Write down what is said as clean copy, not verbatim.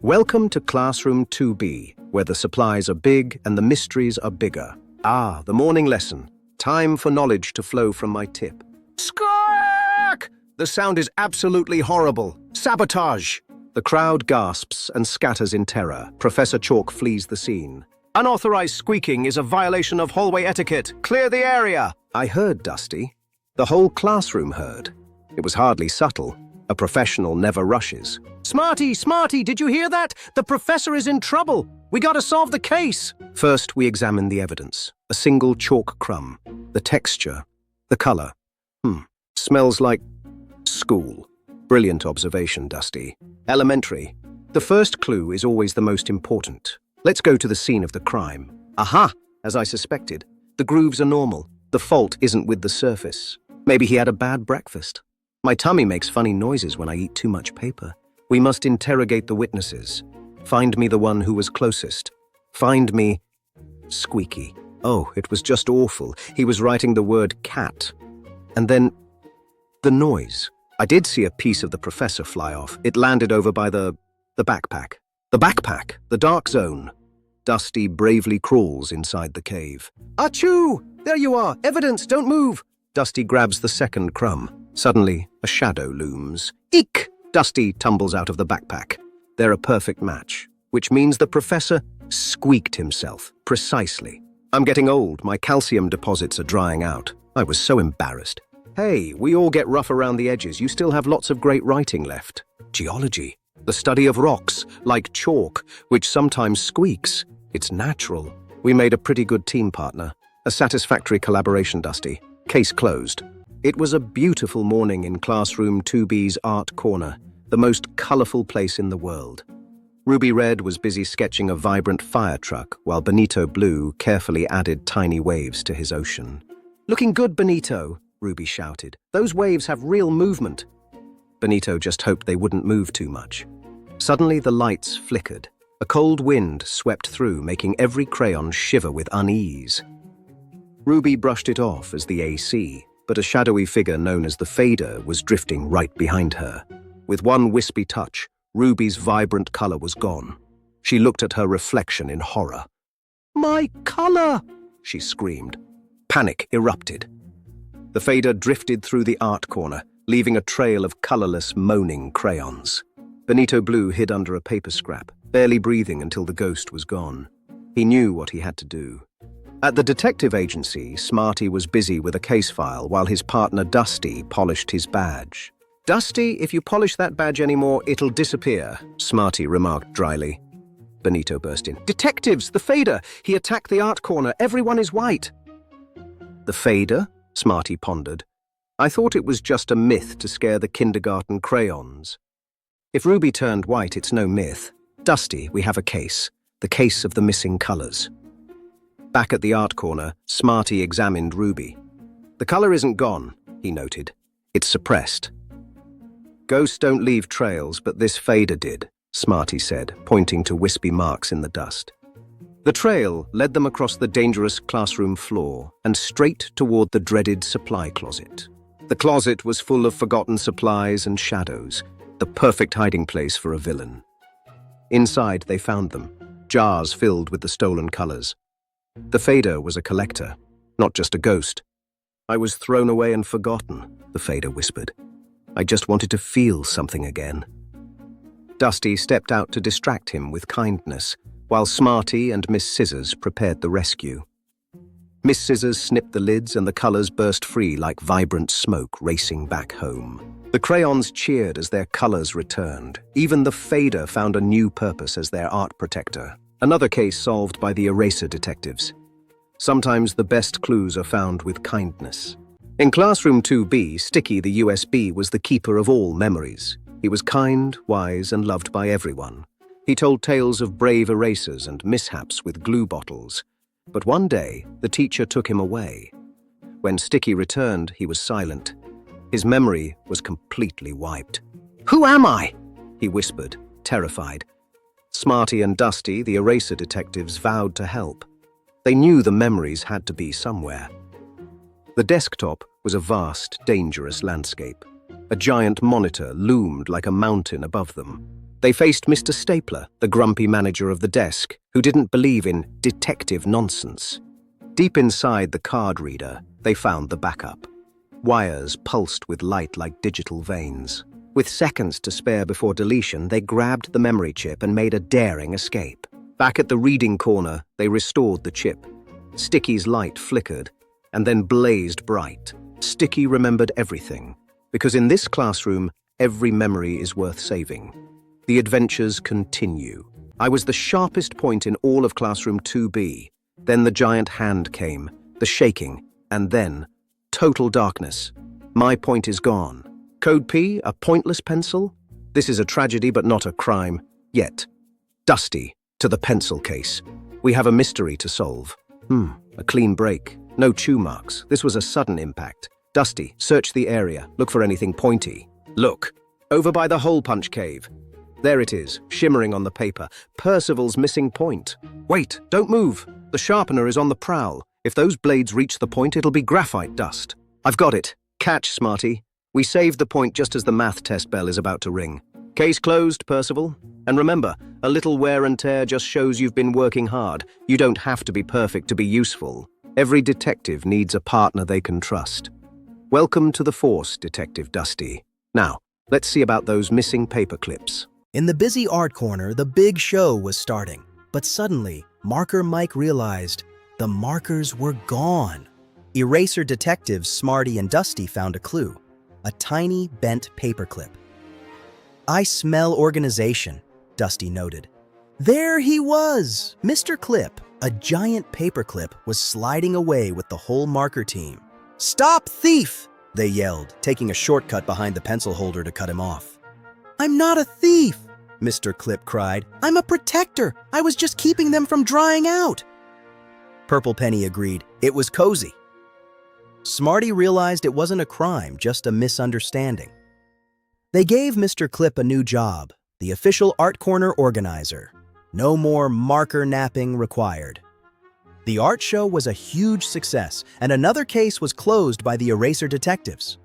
Welcome to Classroom 2B, where the supplies are big and the mysteries are bigger. Ah, the morning lesson. Time for knowledge to flow from my tip. Squeak! The sound is absolutely horrible. Sabotage! The crowd gasps and scatters in terror. Professor Chalk flees the scene. Unauthorized squeaking is a violation of hallway etiquette. Clear the area! I heard, Dusty. The whole classroom heard. It was hardly subtle. A professional never rushes. Smarty, did you hear that? The professor is in trouble. We gotta solve the case. First, we examine the evidence. A single chalk crumb. The texture. The color. Smells like school. Brilliant observation, Dusty. Elementary. The first clue is always the most important. Let's go to the scene of the crime. Aha! As I suspected. The grooves are normal. The fault isn't with the surface. Maybe he had a bad breakfast. My tummy makes funny noises when I eat too much paper. We must interrogate the witnesses. Find me the one who was closest. Find me Squeaky. Oh, it was just awful. He was writing the word cat. And then the noise. I did see a piece of the professor fly off. It landed over by the backpack. The backpack, the dark zone. Dusty bravely crawls inside the cave. Achoo! There you are! Evidence, don't move! Dusty grabs the second crumb. Suddenly, a shadow looms. Eek! Dusty tumbles out of the backpack. They're a perfect match, which means the professor squeaked himself. Precisely. I'm getting old. My calcium deposits are drying out. I was so embarrassed. Hey, we all get rough around the edges. You still have lots of great writing left. Geology. The study of rocks, like chalk, which sometimes squeaks. It's natural. We made a pretty good team partner. A satisfactory collaboration, Dusty. Case closed. It was a beautiful morning in Classroom 2B's art corner, the most colorful place in the world. Ruby Red was busy sketching a vibrant fire truck, while Benito Blue carefully added tiny waves to his ocean. Looking good, Benito, Ruby shouted. Those waves have real movement. Benito just hoped they wouldn't move too much. Suddenly the lights flickered. A cold wind swept through, making every crayon shiver with unease. Ruby brushed it off as the AC, but a shadowy figure known as the Fader was drifting right behind her. With one wispy touch, Ruby's vibrant color was gone. She looked at her reflection in horror. My color! She screamed. Panic erupted. The Fader drifted through the art corner, leaving a trail of colorless, moaning crayons. Benito Blue hid under a paper scrap, barely breathing until the ghost was gone. He knew what he had to do. At the detective agency, Smarty was busy with a case file while his partner Dusty polished his badge. Dusty, if you polish that badge anymore, it'll disappear, Smarty remarked dryly. Benito burst in. Detectives, the Fader! He attacked the art corner. Everyone is white. The Fader? Smarty pondered. I thought it was just a myth to scare the kindergarten crayons. If Ruby turned white, it's no myth. Dusty, we have a case. The case of the missing colors. Back at the art corner, Smarty examined Ruby. The color isn't gone, he noted. It's suppressed. Ghosts don't leave trails, but this Fader did, Smarty said, pointing to wispy marks in the dust. The trail led them across the dangerous classroom floor and straight toward the dreaded supply closet. The closet was full of forgotten supplies and shadows, the perfect hiding place for a villain. Inside, they found them, jars filled with the stolen colors. The Fader was a collector, not just a ghost. I was thrown away and forgotten, the Fader whispered. I just wanted to feel something again. Dusty stepped out to distract him with kindness, while Smarty and Miss Scissors prepared the rescue. Miss Scissors snipped the lids and the colors burst free like vibrant smoke racing back home. The crayons cheered as their colors returned. Even the Fader found a new purpose as their art protector. Another case solved by the eraser detectives. Sometimes the best clues are found with kindness. In Classroom 2B, Sticky the USB was the keeper of all memories. He was kind, wise, and loved by everyone. He told tales of brave erasers and mishaps with glue bottles. But one day, the teacher took him away. When Sticky returned, he was silent. His memory was completely wiped. Who am I? He whispered, terrified. Smarty and Dusty, the eraser detectives, vowed to help. They knew the memories had to be somewhere. The desktop was a vast, dangerous landscape. A giant monitor loomed like a mountain above them. They faced Mr. Stapler, the grumpy manager of the desk, who didn't believe in detective nonsense. Deep inside the card reader, they found the backup. Wires pulsed with light like digital veins. With seconds to spare before deletion, they grabbed the memory chip and made a daring escape. Back at the reading corner, they restored the chip. Sticky's light flickered and then blazed bright. Sticky remembered everything, because in this classroom, every memory is worth saving. The adventures continue. I was the sharpest point in all of classroom 2B. Then the giant hand came, the shaking, and then total darkness. My point is gone. Code P, a pointless pencil? This is a tragedy but not a crime. Yet. Dusty, to the pencil case. We have a mystery to solve. A clean break. No chew marks. This was a sudden impact. Dusty, search the area. Look for anything pointy. Look. Over by the hole punch cave. There it is, shimmering on the paper. Percival's missing point. Wait, don't move. The sharpener is on the prowl. If those blades reach the point, it'll be graphite dust. I've got it. Catch, Smarty. We saved the point just as the math test bell is about to ring. Case closed, Percival. And remember, a little wear and tear just shows you've been working hard. You don't have to be perfect to be useful. Every detective needs a partner they can trust. Welcome to the force, Detective Dusty. Now, let's see about those missing paper clips. In the busy art corner, the big show was starting. But suddenly, Marker Mike realized the markers were gone. Eraser detectives Smarty and Dusty found a clue. A tiny, bent paperclip. "I smell organization," Dusty noted. There he was! Mr. Clip, a giant paperclip, was sliding away with the whole marker team. "Stop, thief!" they yelled, taking a shortcut behind the pencil holder to cut him off. "I'm not a thief!" Mr. Clip cried. "I'm a protector! I was just keeping them from drying out!" Purple Penny agreed. It was cozy. Smarty realized it wasn't a crime, just a misunderstanding. They gave Mr. Clip a new job, the official art corner organizer. No more marker napping required. The art show was a huge success, and another case was closed by the eraser detectives.